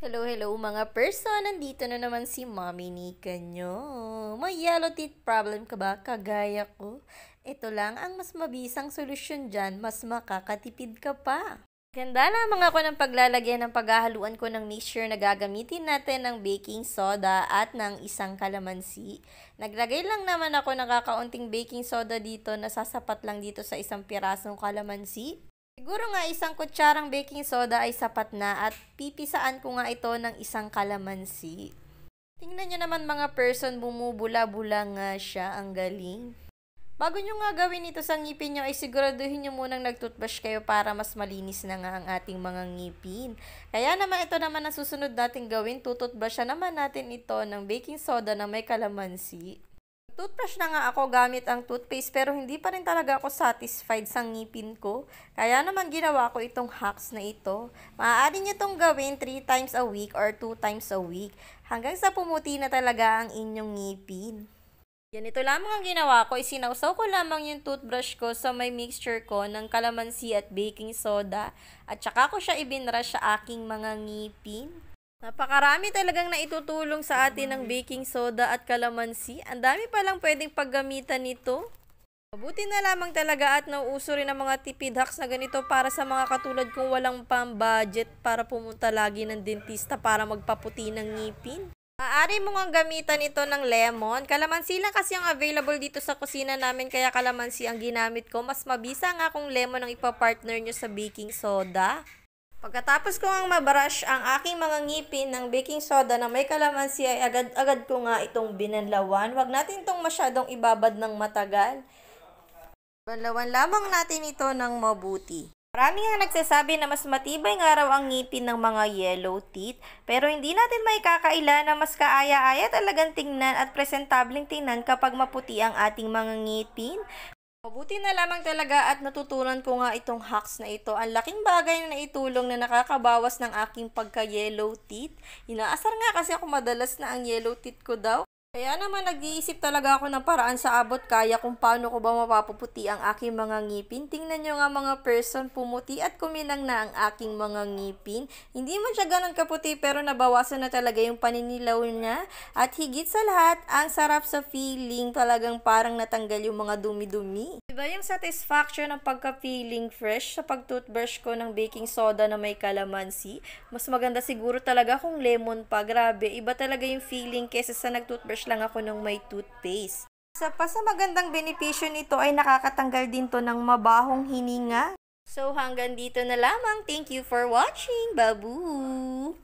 Hello, hello mga person! Nandito na naman si Mommy Nika nyo. May yellow teeth problem ka ba? Kagaya ko? Ito lang ang mas mabisang solusyon dyan, mas makakatipid ka pa. Ganda lamang ako ng paglalagyan ng paghahaluan ko ng mixture na gagamitin natin ng baking soda at ng isang kalamansi. Naglagay lang naman ako ng kakaunting baking soda dito na sasapat lang dito sa isang pirasong kalamansi. Siguro nga isang kutsarang baking soda ay sapat na at pipisaan ko nga ito ng isang kalamansi. Tingnan nyo naman mga person, bumubula-bula nga siya, ang galing. Bago nyo nga gawin ito sa ngipin nyo ay siguraduhin nyo munang nag-toothbrush kayo para mas malinis na nga ang ating mga ngipin. Kaya naman ito naman ang susunod natin gawin, tututbrushan naman natin ito ng baking soda na may kalamansi. Toothbrush na nga ako gamit ang toothpaste pero hindi pa rin talaga ako satisfied sa ngipin ko. Kaya naman ginawa ko itong hacks na ito. Maaari nyo itong gawin 3 times a week or 2 times a week hanggang sa pumuti na talaga ang inyong ngipin. Ganito lamang ang ginawa ko, isinawsaw ko lamang yung toothbrush ko sa may mixture ko ng kalamansi at baking soda at saka ko siya ibinrush sa aking mga ngipin. Napakarami talagang naitutulong sa atin ng baking soda at kalamansi. Ang dami palang pwedeng paggamitan nito. Mabuti na lamang talaga at nauuso rin ang mga tipid hacks na ganito para sa mga katulad kong walang pang-budget para pumunta lagi ng dentista para magpaputi ng ngipin. Maaari mo nga gamitan ito ng lemon. Kalamansi lang kasi ang available dito sa kusina namin kaya kalamansi ang ginamit ko. Mas mabisa nga kung lemon ang ipapartner nyo sa baking soda. Pagkatapos ko ang mabrush ang aking mga ngipin ng baking soda na may kalamansi ay agad-agad ko nga itong binanlawan. Huwag natin itong masyadong ibabad ng matagal. Banlawan lamang natin ito ng mabuti. Marami nga nagsasabi na mas matibay nga raw ang ngipin ng mga yellow teeth, pero hindi natin may kakaila na mas kaaya-aya talagang tingnan at presentableng tingnan kapag maputi ang ating mga ngipin. Mabuti na lamang talaga at natutunan ko nga itong hacks na ito. Ang laking bagay na naitulong na nakakabawas ng aking pagka-yellow teeth. Inaasar nga kasi ako madalas na ang yellow teeth ko daw. Kaya naman nag-iisip talaga ako ng paraan sa abot kaya kung paano ko ba mapapuputi ang aking mga ngipin. Tingnan nyo nga mga person, pumuti at kuminang na ang aking mga ngipin. Hindi man siya ganun kaputi pero nabawasan na talaga yung paninilaw niya. At higit sa lahat, ang sarap sa feeling, talagang parang natanggal yung mga dumi-dumi. Diba yung satisfaction ng pagka-feeling fresh sa pag-toothbrush ko ng baking soda na may kalamansi? Mas maganda siguro talaga kung lemon pa. Grabe, iba talaga yung feeling kesa sa nag-toothbrush lang ako ng may toothpaste. Sa magandang benepisyo nito ay nakakatanggal din to ng mabahong hininga. So hanggang dito na lamang. Thank you for watching. Babu!